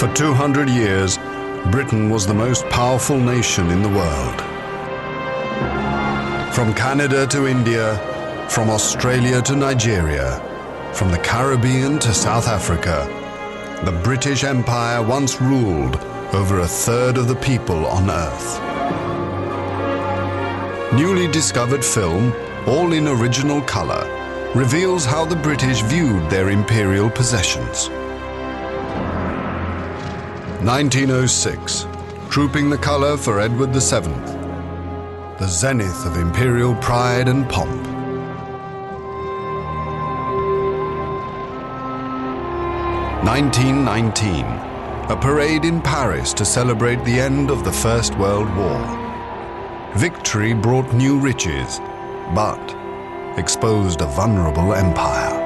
For 200 years, Britain was the most powerful nation in the world. From Canada to India, from Australia to Nigeria, from the Caribbean to South Africa, the British Empire once ruled over a third of the people on Earth. Newly discovered film, all in original color, reveals how the British viewed their imperial possessions. 1906, trooping the color for Edward VII, the zenith of imperial pride and pomp. 1919, a parade in Paris to celebrate the end of the First World War. Victory brought new riches, but exposed a vulnerable empire.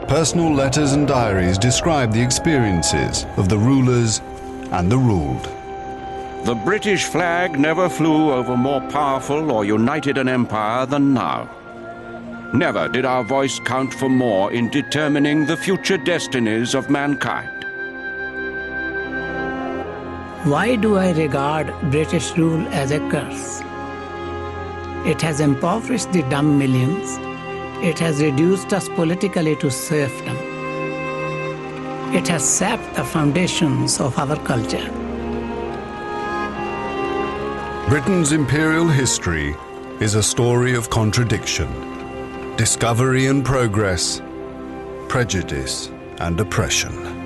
Personal letters and diaries describe the experiences of the rulers and the ruled. The British flag never flew over more powerful or united an empire than now. Never did our voice count for more in determining the future destinies of mankind. Why do I regard British rule as a curse? It has impoverished the dumb millions. It has reduced us politically to serfdom. It has sapped the foundations of our culture. Britain's imperial history is a story of contradiction, discovery and progress, prejudice and oppression.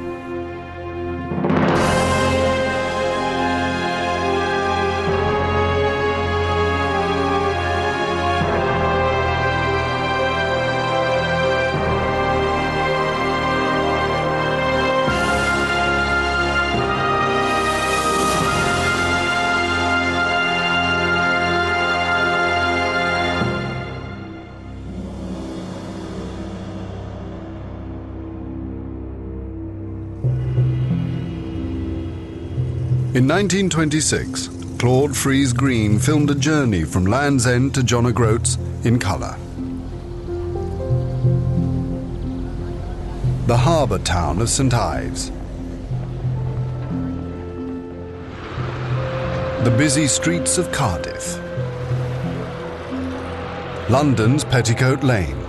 In 1926, Claude Frees Green filmed a journey from Land's End to John O'Groats in colour. The harbour town of St Ives. The busy streets of Cardiff. London's Petticoat Lane.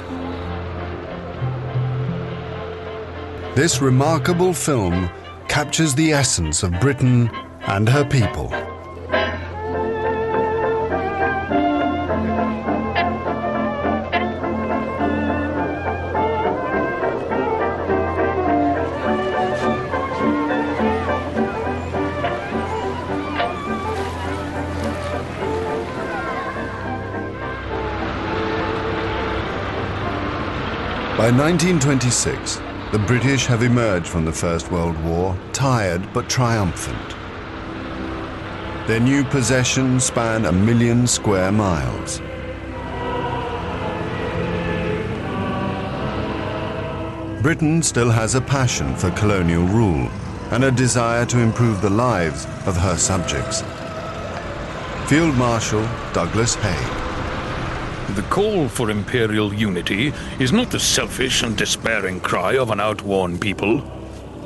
This remarkable film captures the essence of Britain and her people. By 1926, the British have emerged from the First World War, tired but triumphant. Their new possessions span 1 million square miles. Britain still has a passion for colonial rule and a desire to improve the lives of her subjects. Field Marshal Douglas Hay. The call for imperial unity is not the selfish and despairing cry of an outworn people.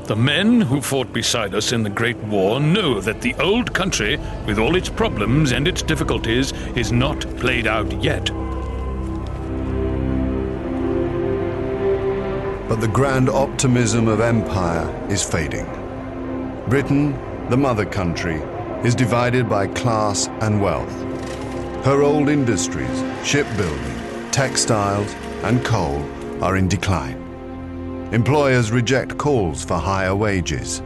The men who fought beside us in the Great War know that the old country, with all its problems and its difficulties, is not played out yet. But the grand optimism of empire is fading. Britain, the mother country, is divided by class and wealth. Her old industries, shipbuilding, textiles, and coal are in decline. Employers reject calls for higher wages.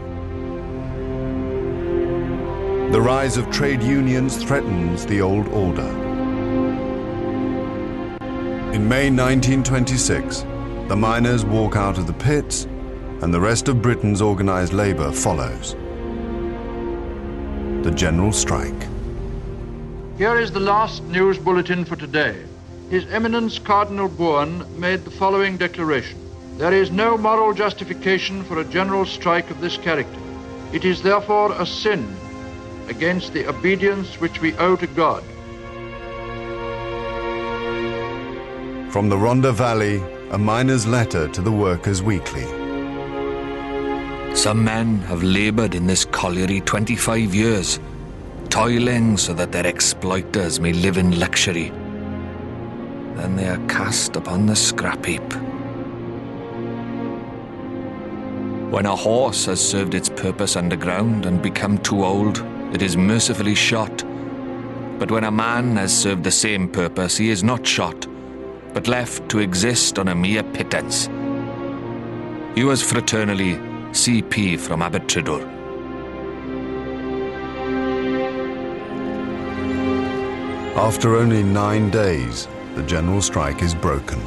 The rise of trade unions threatens the old order. In May 1926, the miners walk out of the pits, and the rest of Britain's organized labor follows. The general strike. Here is the last news bulletin for today. His Eminence Cardinal Bourne made the following declaration. There is no moral justification for a general strike of this character. It is therefore a sin against the obedience which we owe to God. From the Rhondda Valley, a miner's letter to the Workers' Weekly. Some men have laboured in this colliery 25 years, toiling so that their exploiters may live in luxury. Then they are cast upon the scrap heap. When a horse has served its purpose underground and become too old, it is mercifully shot. But when a man has served the same purpose, he is not shot, but left to exist on a mere pittance. Yours fraternally, CP from Abertridwr. After only 9 days, the general strike is broken.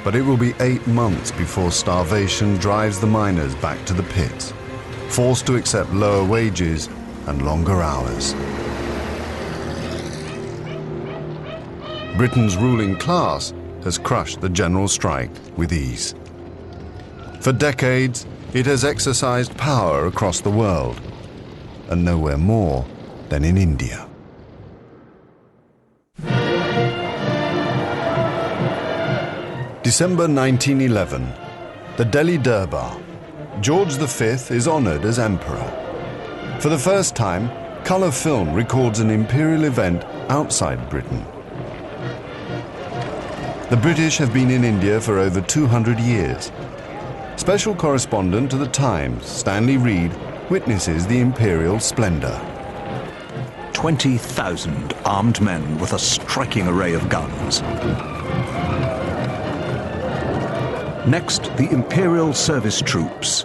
But it will be 8 months before starvation drives the miners back to the pits, forced to accept lower wages and longer hours. Britain's ruling class has crushed the general strike with ease. For decades, it has exercised power across the world, and nowhere more than in India. December 1911, the Delhi Durbar. George V is honoured as emperor. For the first time, colour film records an imperial event outside Britain. The British have been in India for over 200 years. Special correspondent to The Times, Stanley Reed, witnesses the imperial splendour. 20,000 armed men with a striking array of guns. Next, the Imperial Service Troops.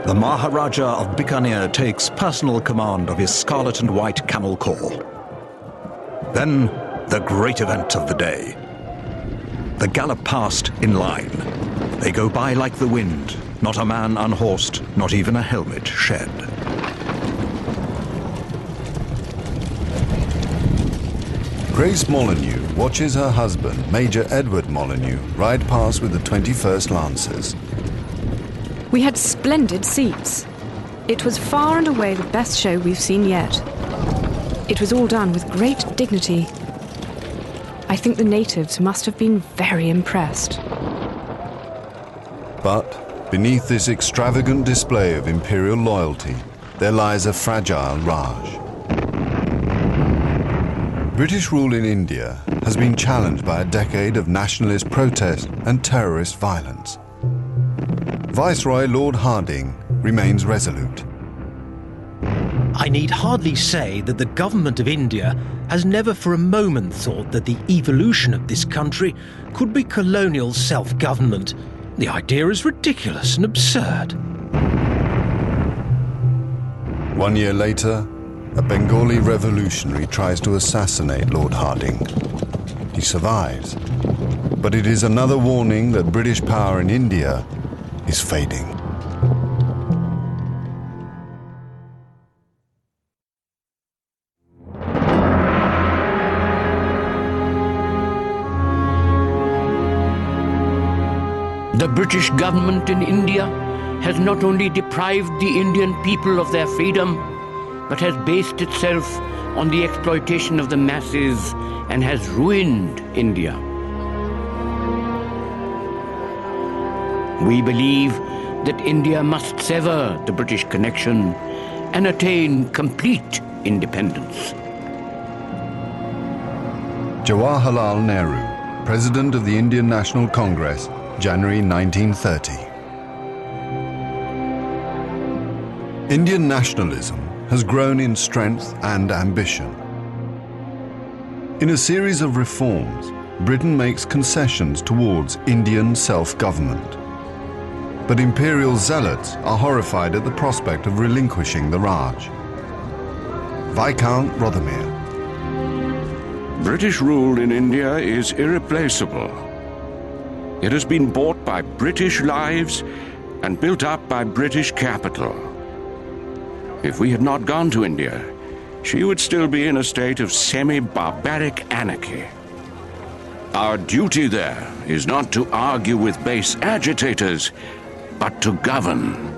The Maharaja of Bikaner takes personal command of his scarlet and white camel corps. Then, the great event of the day. The gallop past in line. They go by like the wind, not a man unhorsed, not even a helmet shed. Grace Molyneux watches her husband, Major Edward Molyneux, ride past with the 21st Lancers. We had splendid seats. It was far and away the best show we've seen yet. It was all done with great dignity. I think the natives must have been very impressed. But beneath this extravagant display of imperial loyalty, there lies a fragile Raj. British rule in India has been challenged by a decade of nationalist protest and terrorist violence. Viceroy Lord Hardinge remains resolute. I need hardly say that the government of India has never for a moment thought that the evolution of this country could be colonial self-government. The idea is ridiculous and absurd. 1 year later, a Bengali revolutionary tries to assassinate Lord Hardinge. He survives, but it is another warning that British power in India is fading. The British government in India has not only deprived the Indian people of their freedom, but has based itself on the exploitation of the masses and has ruined India. We believe that India must sever the British connection and attain complete independence. Jawaharlal Nehru, President of the Indian National Congress, January 1930. Indian nationalism has grown in strength and ambition. In a series of reforms, Britain makes concessions towards Indian self-government. But imperial zealots are horrified at the prospect of relinquishing the Raj. Viscount Rothermere. British rule in India is irreplaceable. It has been bought by British lives and built up by British capital. If we had not gone to India, she would still be in a state of semi-barbaric anarchy. Our duty there is not to argue with base agitators, but to govern.